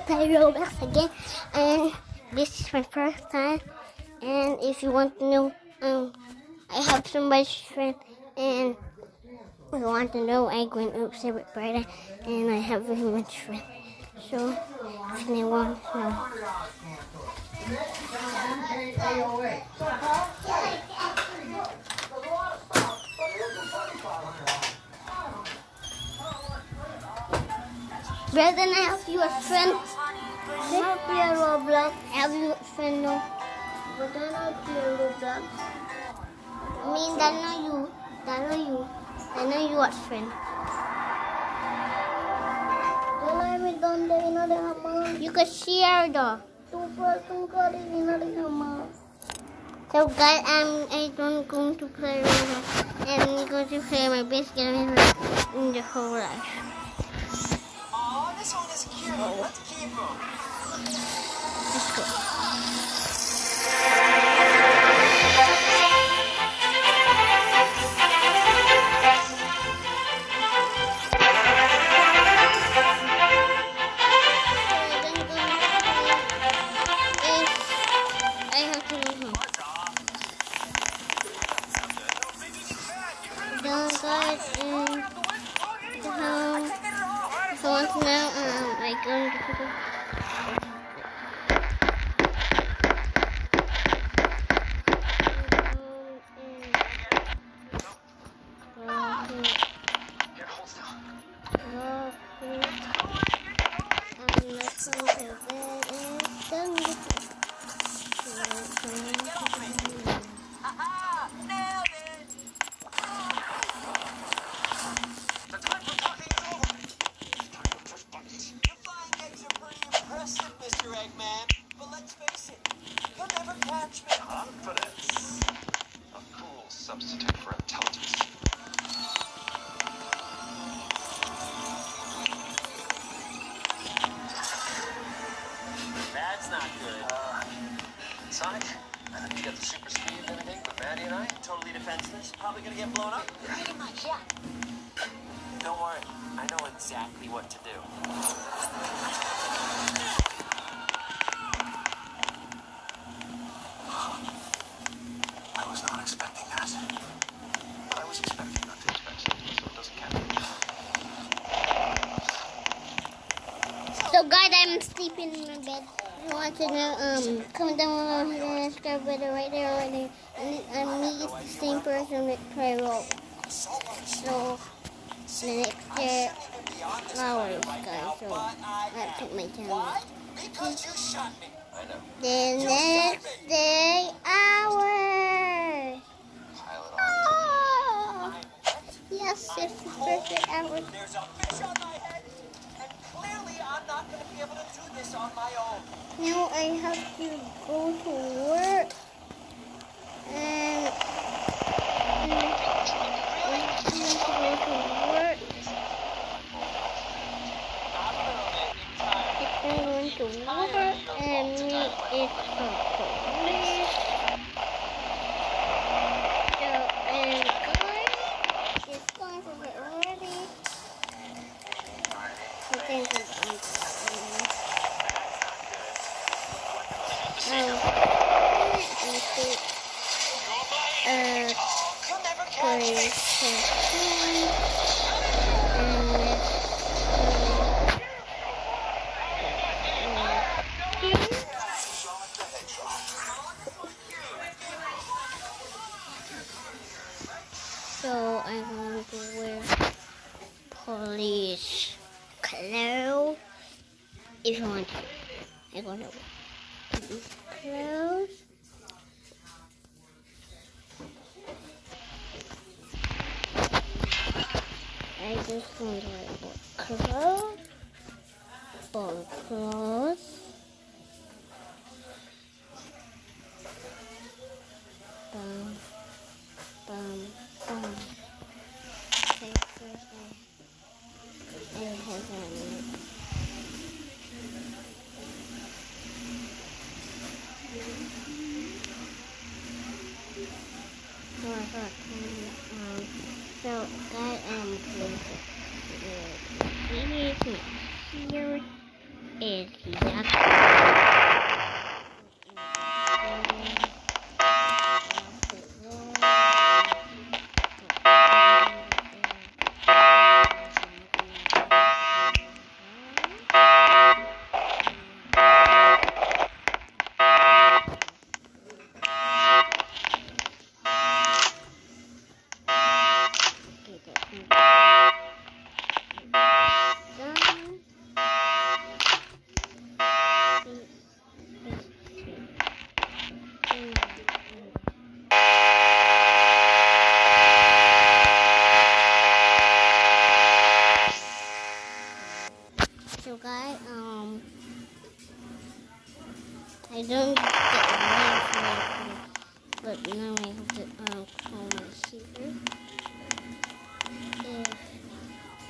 play Roblox again, and this is my first time. And if you want to know, I have so much friends, and if you want to know, I went up Favorite Friday, and I have very much friends. So if you want to know. Brother, I have you a friend. Not play Roblox. Have you a friend? No. But I not play Roblox. I mean, I know you. I know you a friend. You can share though. So guys, I don't going to play Roblox. I'm going to play my best game in the whole life. Oh, this one is cute. Let's keep him. Let's go. Now I go to Mr. Eggman, but let's face it, you'll never catch me. Confidence. A cool substitute for intelligence. That's not good. Sonic, I think you got the super speed and everything, but Maddie and I, Totally defenseless. Probably gonna get blown up. Pretty much, yeah. Don't worry, I know exactly what to do. I was not expecting that. But I was expecting not to expect something, so it doesn't count. So guys, I'm sleeping in my bed. If you want to know, comment down below and subscribe button right there, right there. And me is the same person with play Roblox. So the next day, hours, guys. So I took my time. Why? Because you shot me. I know. The next day, hours. Pile it on. Oh, yes, it's the perfect hours. There's a fish on my head, and clearly I'm not going to be able to do this on my own. Now I have to go to work. And I have to go to work. I'm going to work, and me it's police. So, and guys, it's going to get ready. I think it's going You'll never catch me. So I'm going to wear police clothes. If you want to, I'm going to wear police clothes. I just want to wear clothes. For clothes. Bum, bum, bum. Okay, first I have on. So that I'm going to here, So guys, I don't get money but now I have to call my receiver. If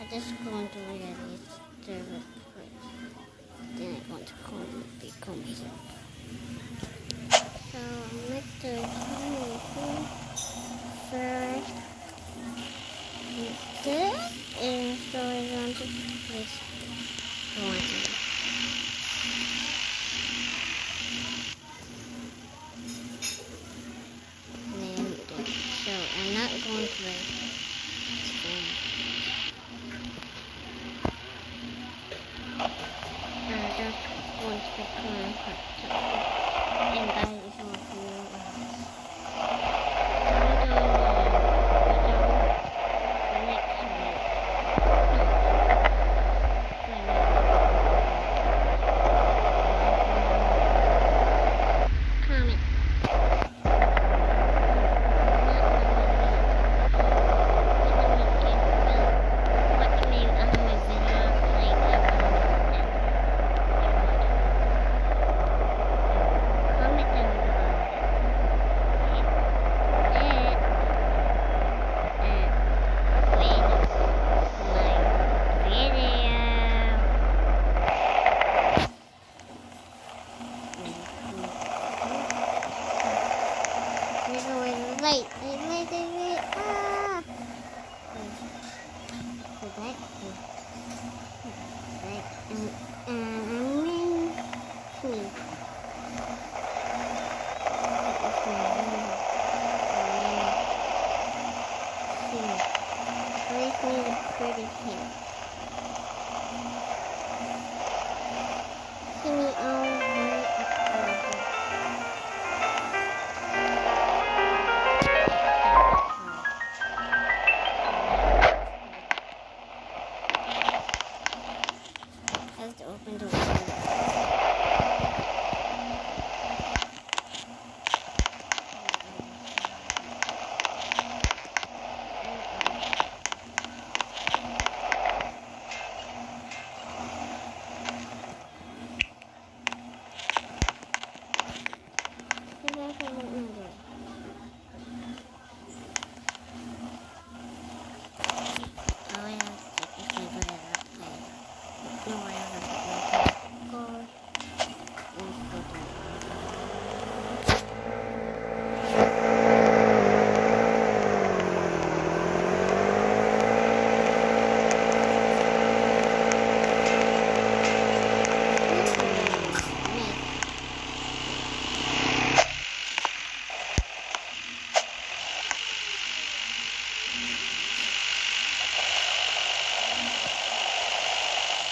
I just go into register it first, then I want to become here. So next to first this, and so I want to place one. So I'm not going to I just want to become and guys, if you want to wait. Ah! So that is right. And I'm in me. Place me the pretty hair. See me over. Open the window.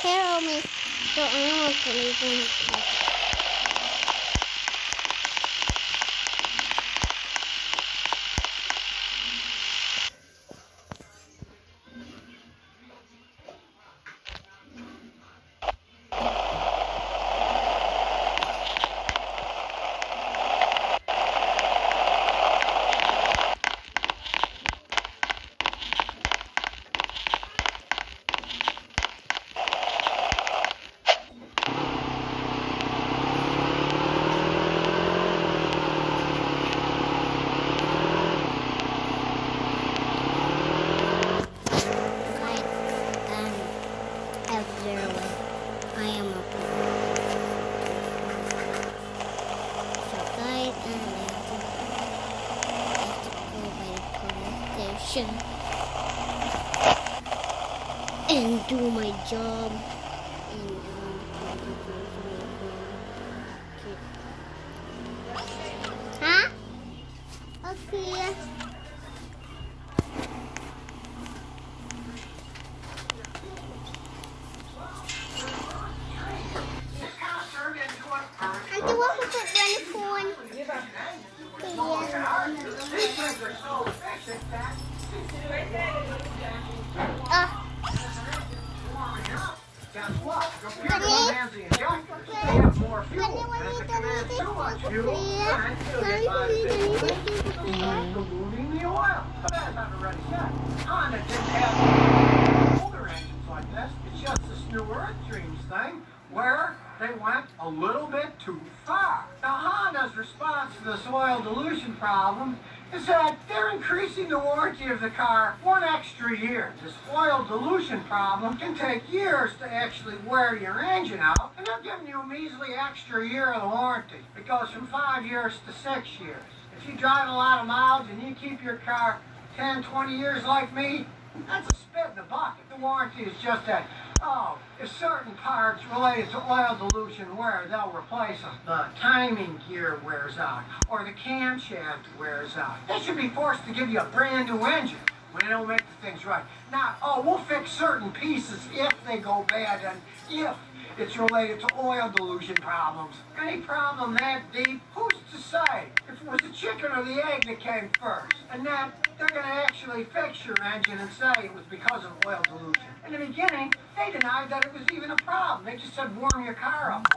Carol me, so I want to leave him. And do my job and Huh? Okay. Nanti wag ko put the phone. Ah. Diluting the oil. But as I've already said, Honda didn't have older engines like this. It's just this new Earth Dreams thing where they went a little bit too far. Now Honda's response to this oil dilution problem is that they're increasing the warranty of the car 1 extra year. This oil dilution problem can take years to actually wear your engine out, and they're giving you a measly extra year of the warranty. It goes from 5 years to 6 years. If you drive a lot of miles and you keep your car 10, 20 years like me, that's a spit in the bucket. The warranty is just that, if certain parts related to oil dilution wear, they'll replace them. The timing gear wears out, or the camshaft wears out. They should be forced to give you a brand new engine when they don't make the things right. Now, we'll fix certain pieces if they go bad and if it's related to oil dilution problems. Any problem that deep, who's to say if it was the chicken or the egg that came first? And then they're going to actually fix your engine and say it was because of oil dilution. In the beginning, they denied that it was even a problem. They just said warm your car up. I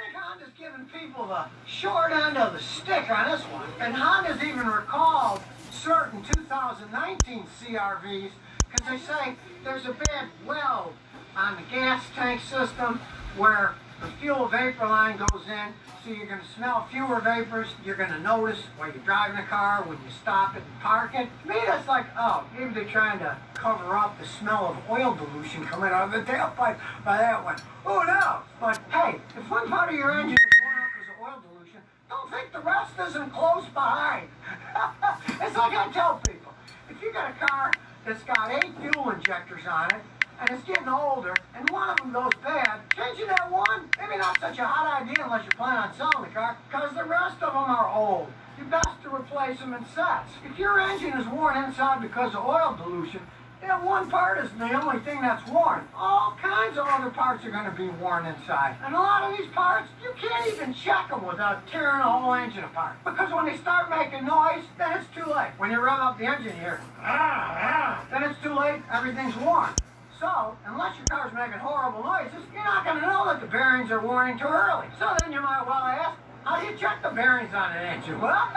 think Honda's giving people the short end of the stick on this one. And Honda's even recalled certain 2019 CRVs because they say there's a bad weld on the gas tank system where the fuel vapor line goes in, so you're going to smell fewer vapors. You're going to notice while you're driving the car, when you stop it and park it. To me, that's like, maybe they're trying to cover up the smell of oil dilution coming out of the tailpipe by that one. Who knows? But hey, if one part of your engine is worn out because of oil dilution, don't think the rest isn't close behind. It's like I tell people, if you got a car that's got 8 fuel injectors on it, and it's getting older, and one of them goes bad, changing that one, maybe not such a hot idea unless you plan on selling the car, because the rest of them are old. You're best to replace them in sets. If your engine is worn inside because of oil dilution, that one part isn't the only thing that's worn. All kinds of other parts are going to be worn inside. And a lot of these parts, you can't even check them without tearing the whole engine apart. Because when they start making noise, then it's too late. When you rev up the engine here, then it's too late, everything's worn. So, unless your car's making horrible noises, you're not going to know that the bearings are worn too early. So then you might well ask, how do you check the bearings on an engine? Well,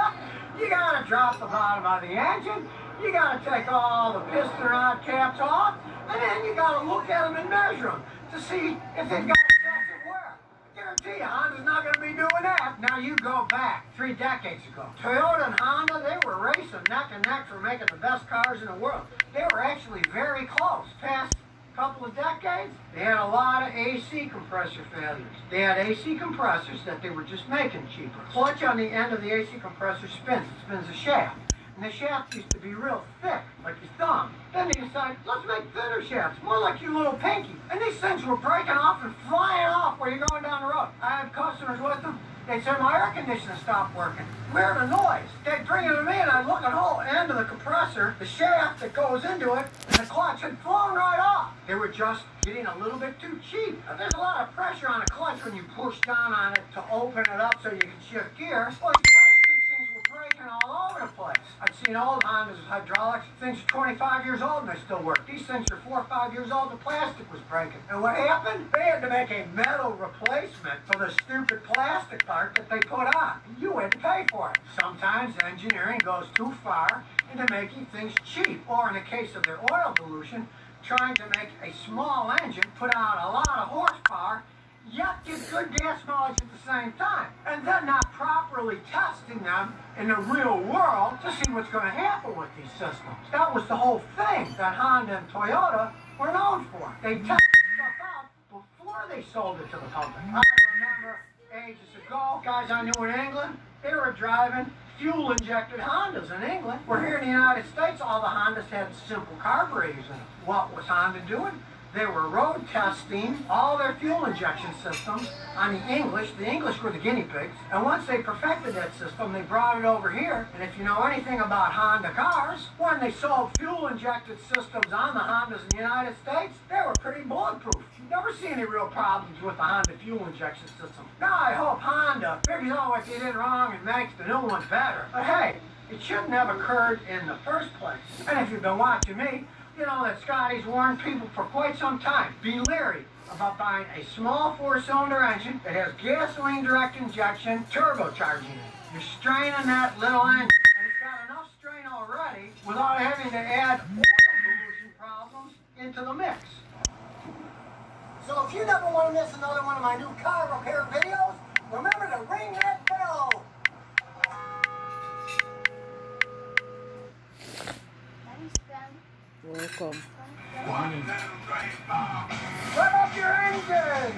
you got to drop the bottom of the engine, you got to take all the piston rod caps off, and then you got to look at them and measure them to see if they've got excessive wear. I guarantee you, Honda's not going to be doing that. Now you go back 3 decades ago. Toyota and Honda, they were racing neck and neck for making the best cars in the world. They were actually very close. Past couple of decades, they had a lot of AC compressor failures. They had AC compressors that they were just making cheaper. Clutch on the end of the AC compressor spins. It spins a shaft. And the shaft used to be real thick, like your thumb. Then they decided, let's make thinner shafts, more like your little pinky. And these things were breaking off and flying off while you're going down the road. I had customers with them. They said, my air conditioner stopped working. Where the noise? They'd bring it to me and I'd look at the whole end of the compressor, the shaft that goes into it, and the clutch had flown right off. They were just getting a little bit too cheap. Now, there's a lot of pressure on a clutch when you push down on it to open it up so you can shift gears. Well, these plastic things were breaking all over the place. I've seen old Hondas with hydraulics. Things are 25 years old and they still work. These things are 4 or 5 years old, the plastic was breaking. And what happened? They had to make a metal replacement for the stupid plastic part that they put on. You had to pay for it. Sometimes engineering goes too far into making things cheap, or in the case of their oil dilution, trying to make a small engine put out a lot of horsepower, yet get good gas mileage at the same time, and then not properly testing them in the real world to see what's going to happen with these systems. That was the whole thing that Honda and Toyota were known for. They tested stuff out before they sold it to the public. I remember ages ago, guys I knew in England, they were driving fuel-injected Hondas in England. We're here in the United States, all the Hondas had simple carburetors in them. What was Honda doing? They were road testing all their fuel injection systems on the English. The English were the guinea pigs. And once they perfected that system, they brought it over here. And if you know anything about Honda cars, when they sold fuel injected systems on the Hondas in the United States, they were pretty bulletproof. You never see any real problems with the Honda fuel injection system. Now I hope Honda figures out what they did wrong and makes the new ones better. But hey, it shouldn't have occurred in the first place. And if you've been watching me, you know that Scotty's warned people for quite some time. Be leery about buying a small 4-cylinder engine that has gasoline direct injection turbocharging it. You're straining that little engine, and it's got enough strain already without having to add oil pollution problems into the mix. So if you never want to miss another one of my new car repair videos, remember to ring that bell. Welcome. Rev up your engine!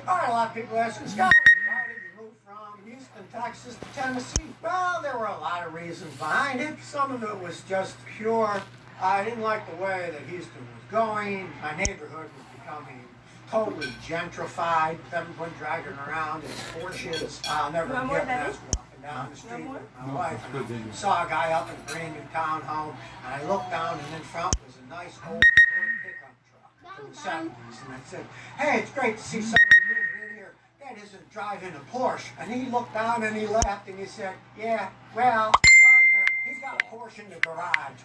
Alright, a lot of people asking, Scott, why did you move from Houston, Texas to Tennessee? Well, there were a lot of reasons behind it. Some of it was just pure. I didn't like the way that Houston was going. My neighborhood was becoming totally gentrified. Everyone dragging around in Porsches. I'll never forget that. Down the street with my wife, and I saw a guy up in a brand new townhome, and I looked down, and in front was a nice old Ford pickup truck from the 70s, and I said, hey, it's great to see somebody moving in here that isn't driving a Porsche. And he looked down and he laughed and he said, yeah, well, the partner, he's got a Porsche in the garage.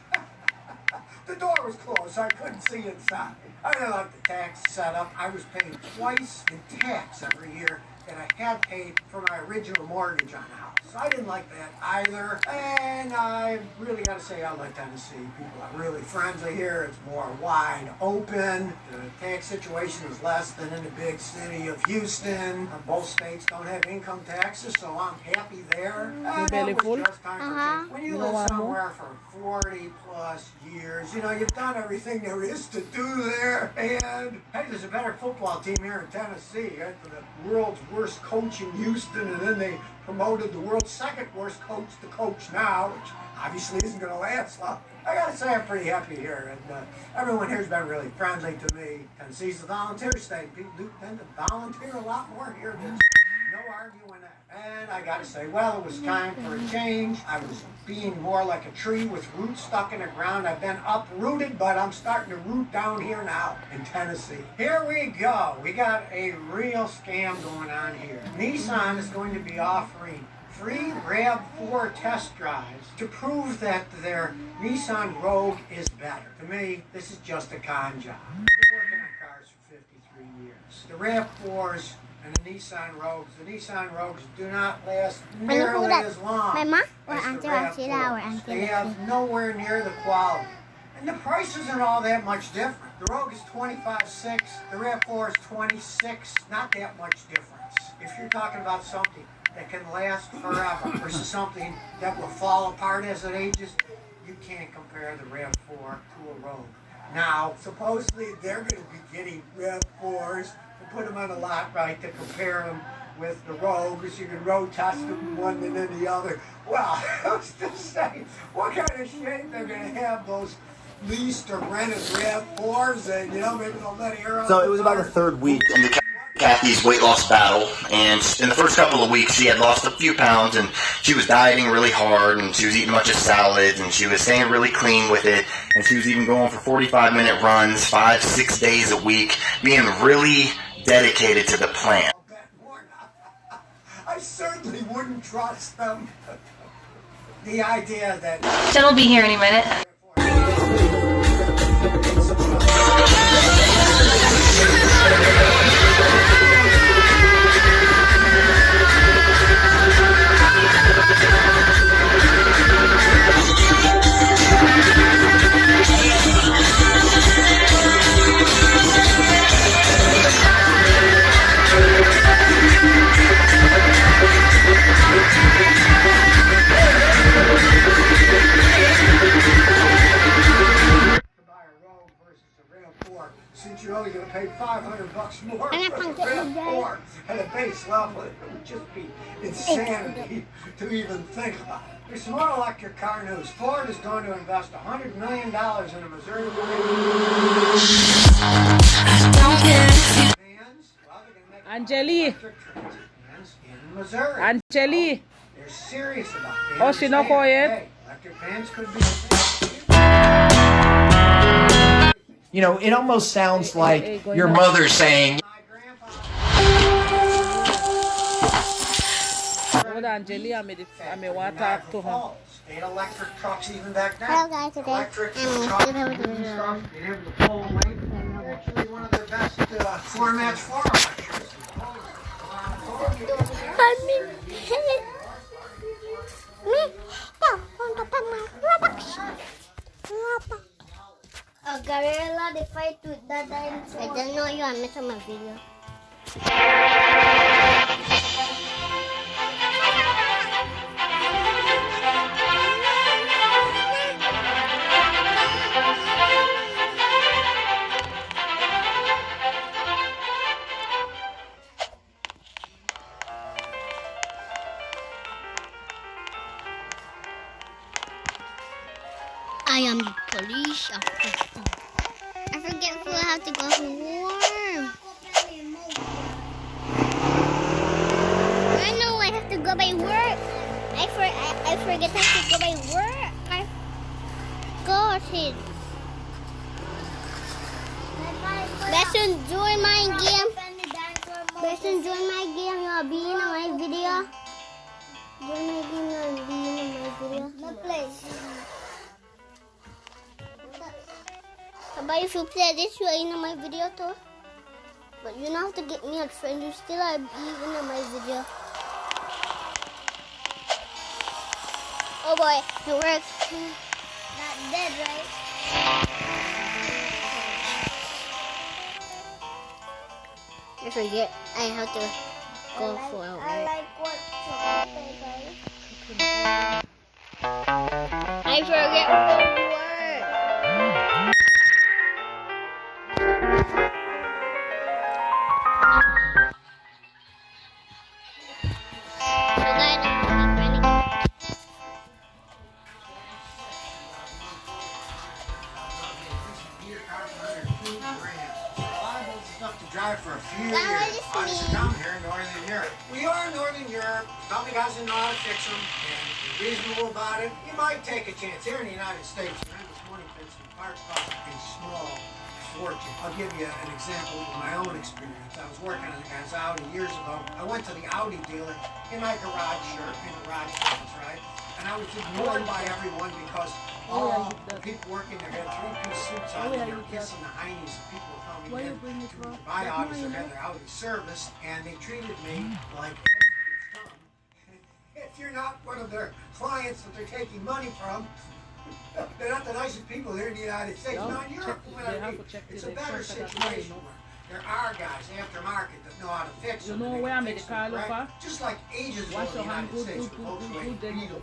The door was closed, so I couldn't see inside. I didn't like the tax setup. I was paying twice in tax every year that I had paid for my original mortgage on the house. So I didn't like that either. And I really got to say I like Tennessee. People are really friendly here. It's more wide open. The tax situation is less than in the big city of Houston. Both states don't have income taxes, so I'm happy there. And belly it was full? just time for change. When you live somewhere for 40 plus years, you know, you've done everything there is to do there. And hey, there's a better football team here in Tennessee. The world's worst coach in Houston, and then they promoted the world's second worst coach to coach now, which obviously isn't going to last long. I got to say I'm pretty happy here, and everyone here's been really friendly to me. Tennessee's a volunteer state. People do tend to volunteer a lot more here. There's no arguing that. And I got to say, well, it was time for a change. I was being more like a tree with roots stuck in the ground. I've been uprooted, but I'm starting to root down here now in Tennessee. Here we go. We got a real scam going on here. Nissan is going to be offering free RAV4 test drives to prove that their Nissan Rogue is better. To me, this is just a con job. I've been working on cars for 53 years. The RAV4s and the Nissan Rogues. The Nissan Rogues do not last nearly as long as the RAV4s. They have nowhere near the quality. And the price isn't all that much different. The Rogue is $25,600. The RAV4 is $26,000. Not that much difference. If you're talking about something that can last forever versus something that will fall apart as it ages, you can't compare the RAV4 to a Rogue. Now, supposedly they're going to be getting RAV4s and put them on a lot, right, to compare them with the Rogues. You can road test them one and then the other. Well, I was just saying, what kind of shape they're going to have those leased or rented RAV4s, and, you know, maybe they'll let air out. So it was about the third week into Kathy's weight loss battle, and in the first couple of weeks she had lost a few pounds, and she was dieting really hard, and she was eating a bunch of salads, and she was staying really clean with it, and she was even going for 45-minute runs 5-6 days a week, being really dedicated to the plan. I certainly wouldn't trust them. The idea that Jen will be here any minute. you're going to pay $500 more And I for the punked it, RAV4 at a base level. It would just be insanity to even think about it. There's some more electric car news. Ford is going to invest $100 million in a Missouri vans. Well, they're going to make Angeli. electric transit vans in Missouri. Angeli. They're serious about it. Oh, she not call yet? Hey, electric vans could be. You know, it almost sounds like your mother saying, My grandpa. Hold on, Angeli. I may want to talk to her. They had electric trucks even back then. Hello guys, today Electric I'm trucks, gonna do and stuff, being able to pull weight. They're actually one of the best floor match farm electrics. A gorilla, they fight with the dinosaur. I don't know you, I missed my video. I am the police officer. I forget if I have to go home. I know I have to go by work. I forget I have to go by work. I got it. Best enjoy my game. Best enjoy my game. You'll be in my video. Join my game. You'll be in my video. No place. But if you play this, you're in my video too. But you don't have to get me a friend. You still are even in my video. Oh boy, it works. Not dead, right? I forget. I have to go for a walk. I like what I forget the word. Drive for a few years. Obviously, down here in Northern Europe. We are in Northern Europe. Company doesn't know how to fix them, and you're reasonable about it. You might take a chance. Here in the United States, this morning, some parts cost a small fortune. I'll give you an example of my own experience. I was working on a guy's Audi years ago. I went to the Audi dealer in my garage shirt, in garage pants, right? And I was ignored by everyone because all the people working there had three-piece suits on and they were kissing the heinies of people coming in to buy Audis or had their Audi serviced, and they treated me like scum. If you're not one of their clients that they're taking money from, they're not the nicest people here in the United States. No, Not in Europe. It's a better situation where there are guys aftermarket that know how to fix them. You know where I made the car look for? Just like Asians were in the United States with Volkswagen Beetles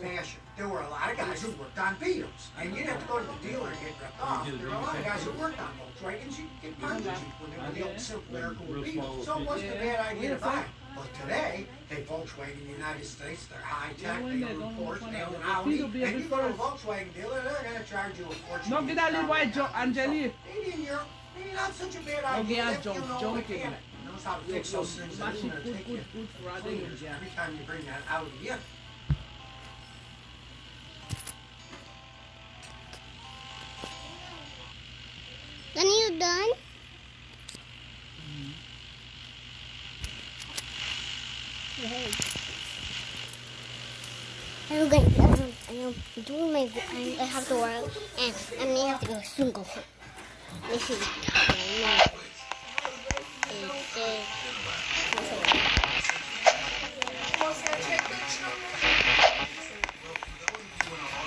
fashion. There were a lot of guys who worked on Beetles. And you didn't have to go to the dealer and get ripped off. There were a lot of guys who worked on Volkswagens. You could get partners when they were the old simple air-cooled Beetles. So it wasn't a bad idea to buy. But today, they Volkswagen in the United States, they're high-tech, they own Porsche, they own Audi. And you go to a Volkswagen dealer, they're going to charge you a fortune. No, get that little white jump, Angeli. Maybe in Europe, maybe not such a bad Okay, idea. I'll If you jump, know jump the it. mechanic knows how to fix those things, that Machine, isn't going to take you good for other cleaners things, yeah. every time you bring that Audi in. Then you done? I'm going. I'm doing my. I have to work, and I may have to go soon. Go home. This is.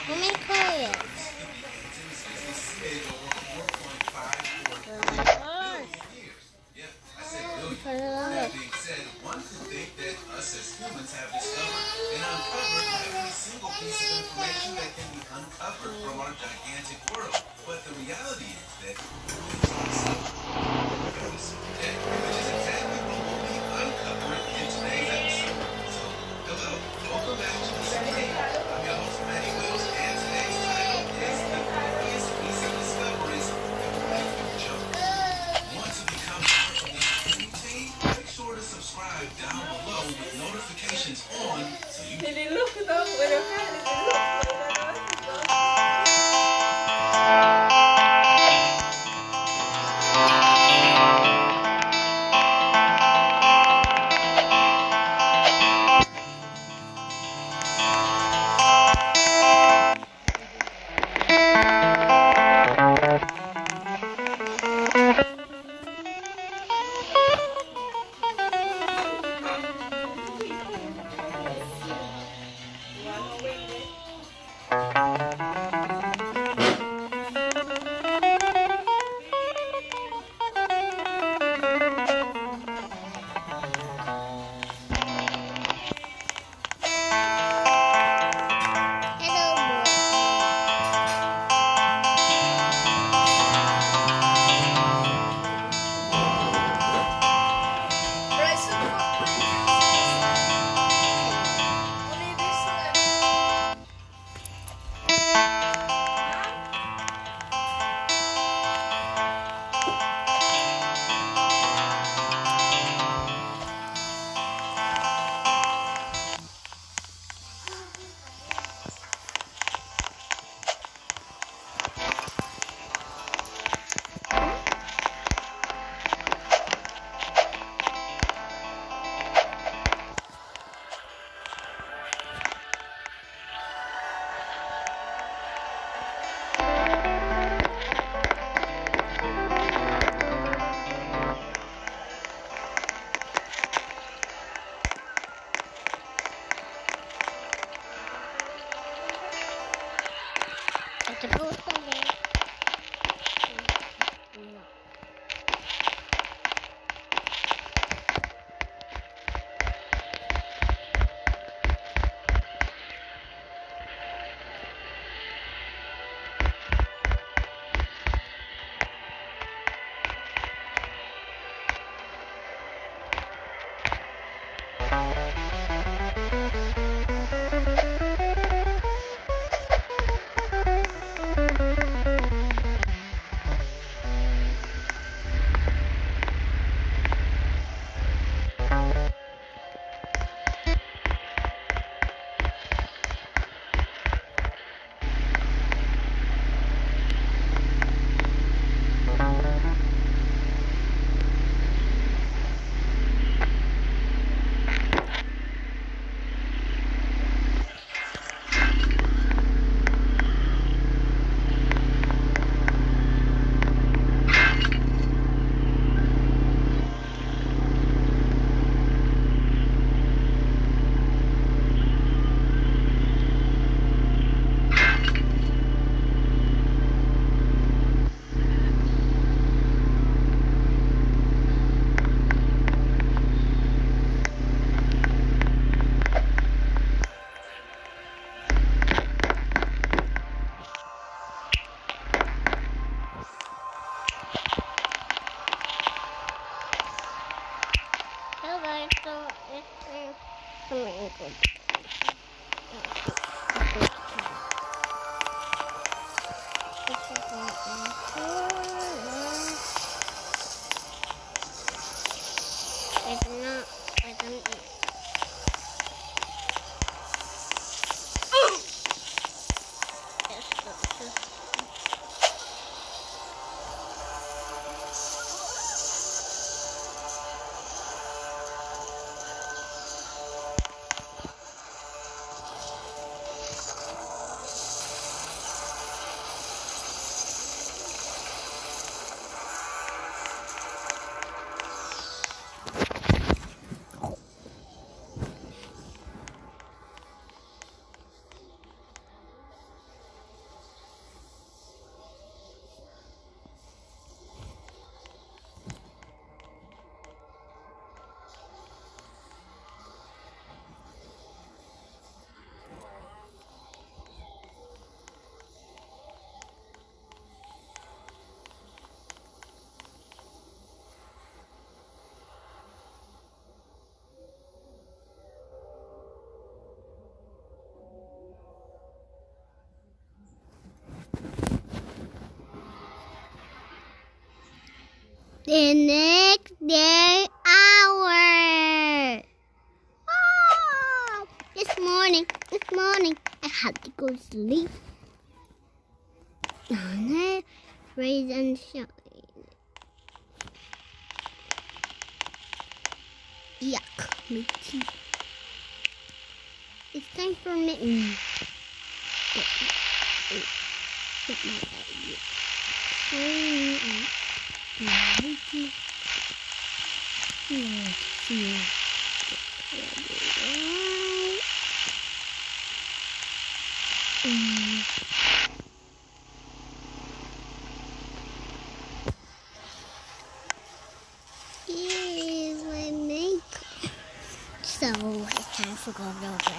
How many cars? That being said, one could think that us as humans have discovered and uncovered every single piece of information that can be uncovered from our gigantic world. But the reality is that Look now, when you to go somewhere. Hello guys, so it's something good. I don't eat. The next day hour. Oh, this morning have to go to sleep. Now, raise and shine. Yuck, me too. It's time for mitten. Put my idea. Here's my makeup. So it's time for going over.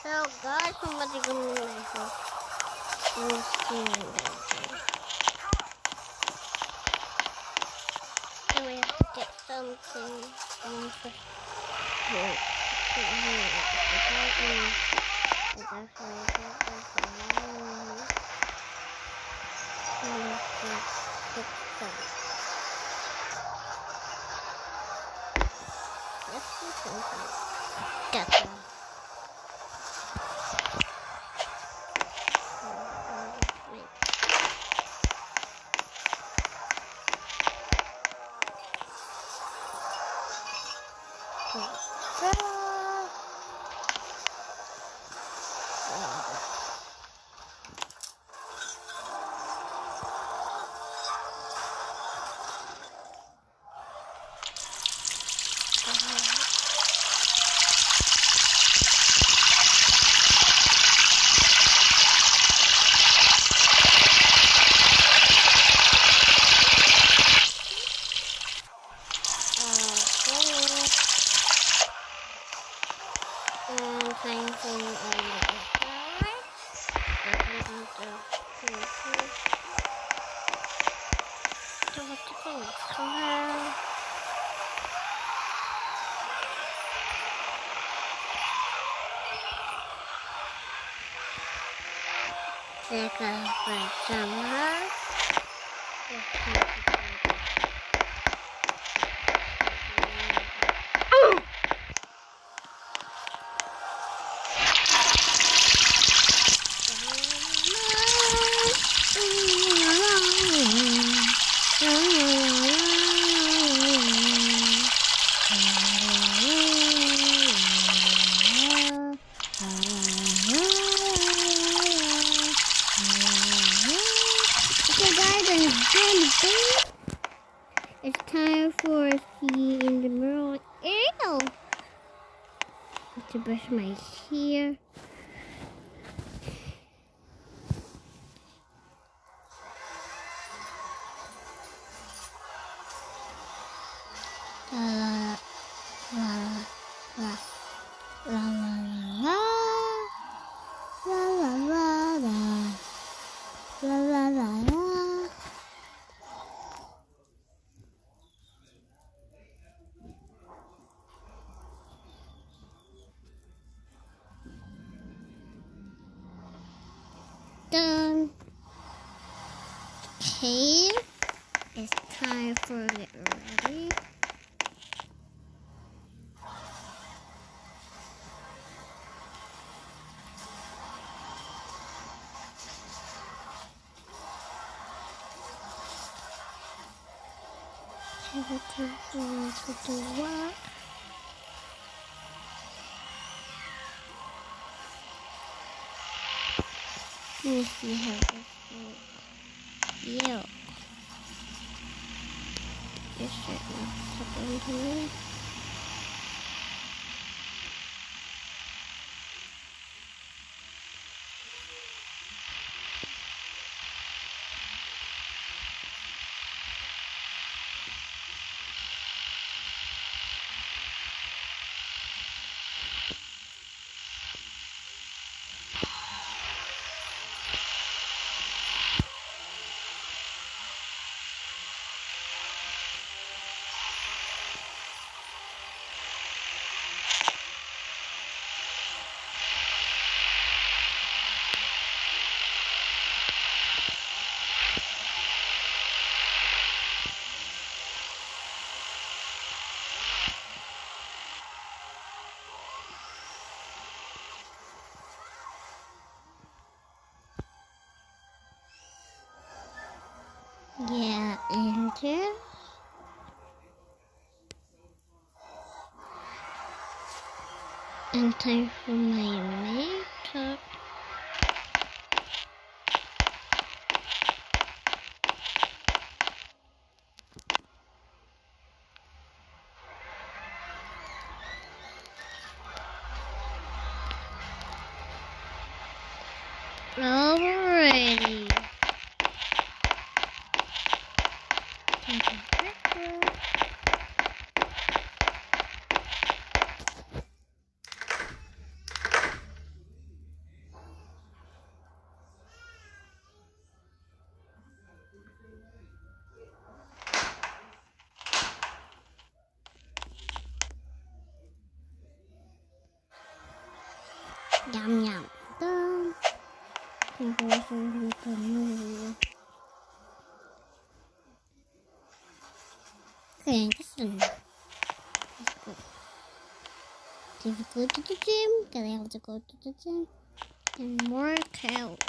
So guys, somebody give me my phone. Then we have to get something for let's do something. Got them. Take a break somewhere. It's time for the in the mirror. Ew! To brush my hair. La la la la la la la la la la la. Done. Okay, it's time for get ready. Have a time for the work. Let me see how this looks. Yeah. Your shirt looks so good to me. Yeah, enter. And time for my makeup. Alrighty. Time for breakfast. Yum yum. Done. Time for something to move. Okay, this is enough. Let's go. Do you go to the gym? Then I have to go to the gym and work out.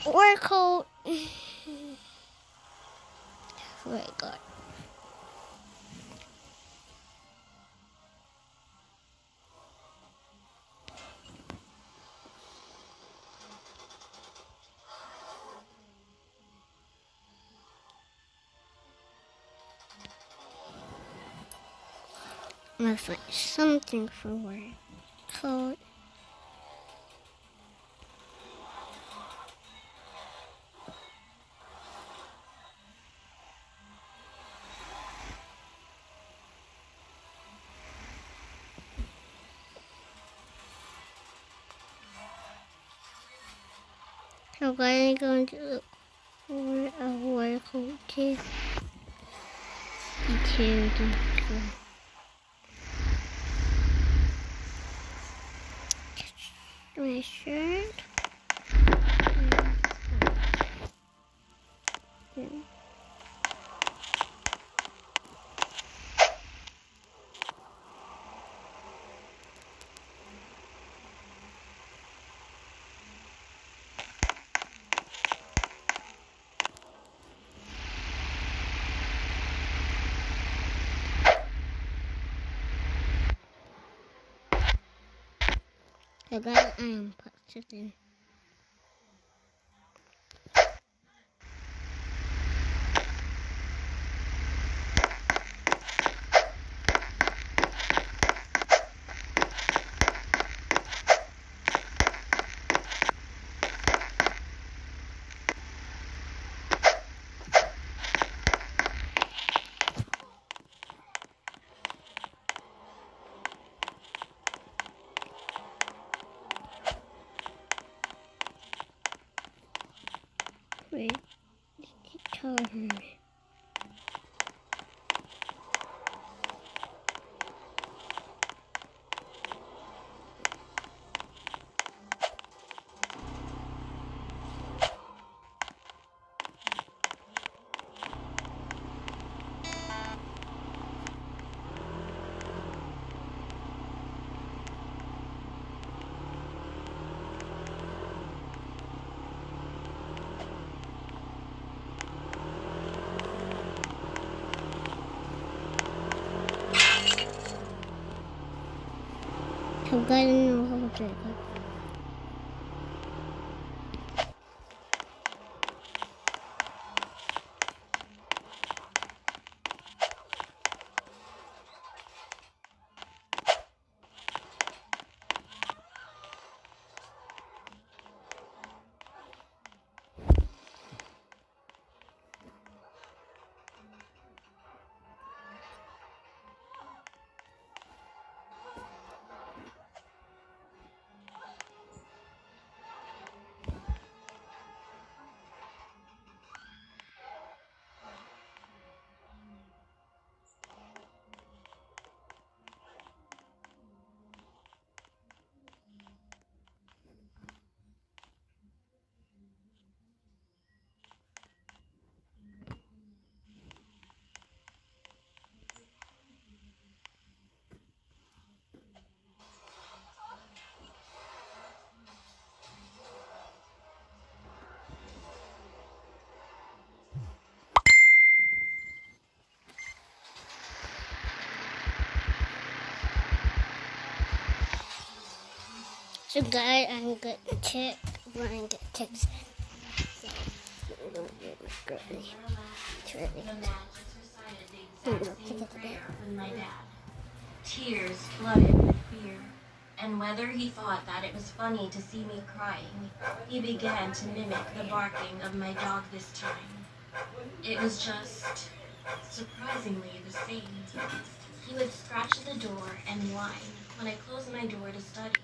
Workout. Very good. Let's find something for workout. So I'm going to look for a workout to my shirt. So guys, I am purchasing. Wait, turn. So guys, I don't know how to do it. So guys, I'm gonna check when I get text. My dad. Tears flooded with fear, and whether he thought that it was funny to see me crying, he began to mimic the barking of my dog this time. It was just surprisingly the same. He would scratch at the door and whine when I closed my door to study,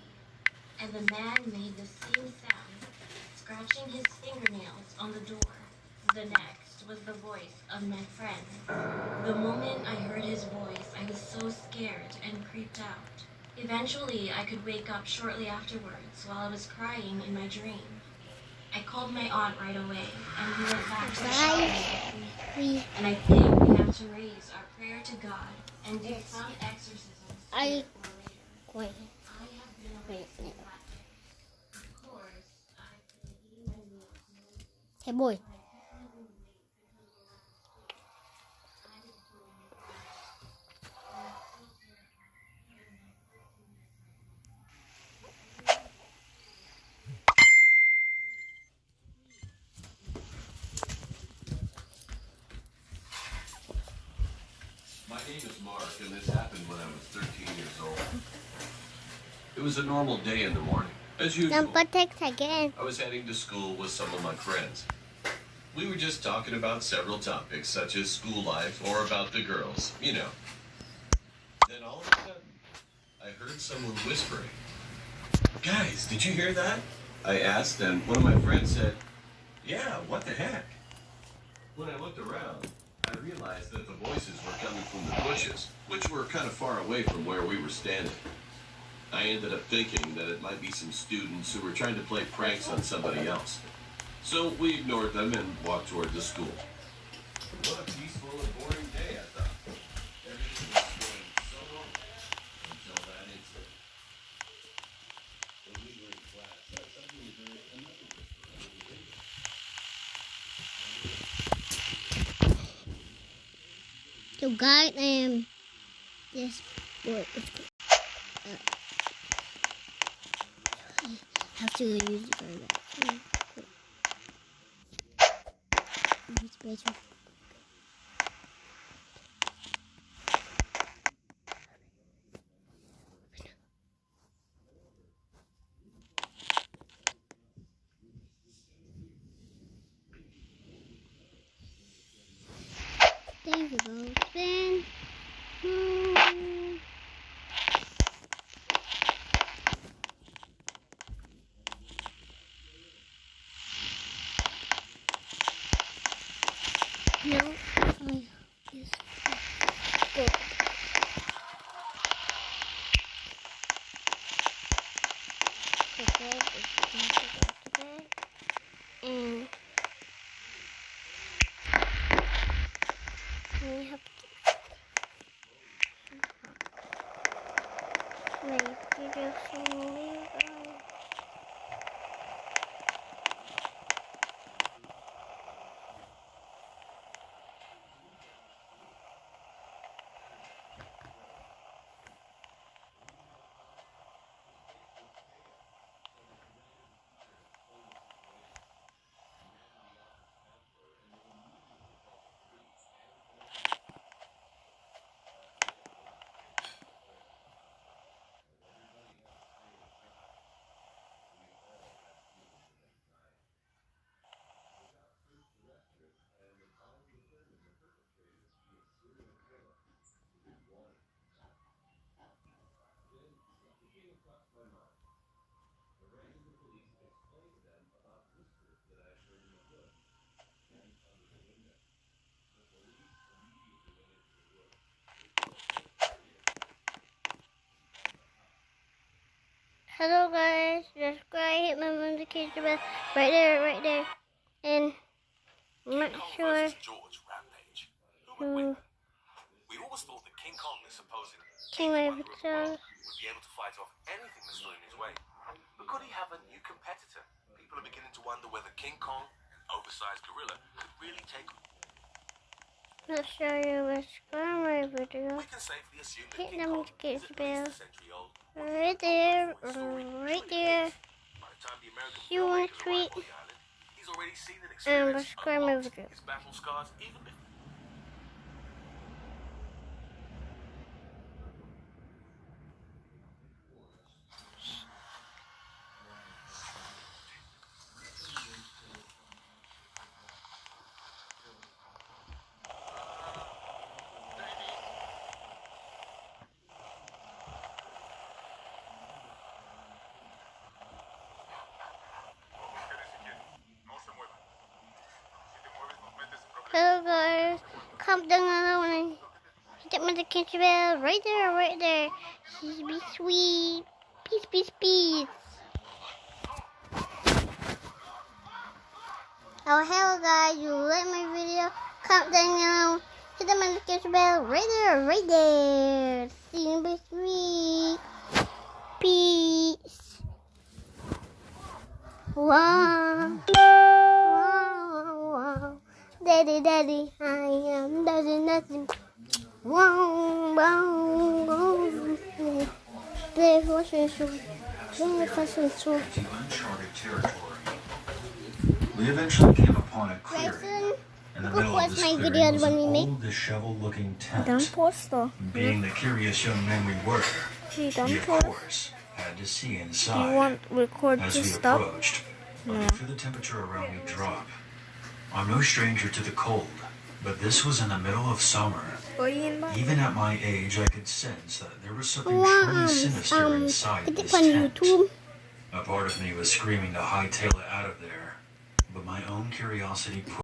and the man made the same sound, scratching his fingernails on the door. The next was the voice of my friend. The moment I heard his voice, I was so scared and creeped out. Eventually, I could wake up shortly afterwards while I was crying in my dream. I called my aunt right away, and we went back to the shop immediately. And I think we have to raise our prayer to God and do some exorcisms sooner or later. I have been away from the black. Of course, I've been eating my meals. Hey boy. My name is Mark, and this happened when I was 13 years old. It was a normal day in the morning, as usual. Don't text again. I was heading to school with some of my friends. We were just talking about several topics, such as school life or about the girls, you know. Then all of a sudden, I heard someone whispering. Guys, did you hear that? I asked, and one of my friends said, yeah, what the heck? When I looked around, I realized that the voices were coming from the bushes, which were kind of far away from where we were standing. I ended up thinking that it might be some students who were trying to play pranks on somebody else. So we ignored them and walked toward the school. What a peaceful and boring day, I thought. Everything was going so normal until that instant. When we were in class, I suddenly heard another whisper under the window. So guys, this boy is good. have to use the garbage. It's better. There we go. Spin. No, I is good. Okay, and we have to maybe do some legal. Hello guys, subscribe, hit my notification bell right there, and I'm not sure Rampage. Who would win? We always thought that King Kong, the supposed King would Episodes. be able to fight off anything that stood in his way. But could he have a new competitor? People are beginning to wonder whether King Kong, an oversized gorilla, could really take. Let's show you what's going on my video. We can safely assume that Hit King the Kong is notification at bell least a century old. right there, right there. By the time the American You want filmmakers tweet arrive on the island, he's already seen and and experienced subscribe my unlocked video. his battle scars even before. Hello guys, come down below and hit my notification bell right there. Be sweet. Peace. Oh, hello guys, you like my video? Comment down below, hit the notification bell right there. See you, be sweet. Peace. Wow. Daddy, I am nothing. Wow. Play fashion show. Into uncharted territory. We eventually came upon a clearing. In the middle of this clearing was an old, disheveled-looking tent. Being the curious young men we were, we of course had to see inside. As we approached, I could feel the temperature around me drop. I'm no stranger to the cold, but this was in the middle of summer. Even at my age, I could sense that there was something truly sinister inside this tent. A part of me was screaming to hightail it out of there, but my own curiosity pushed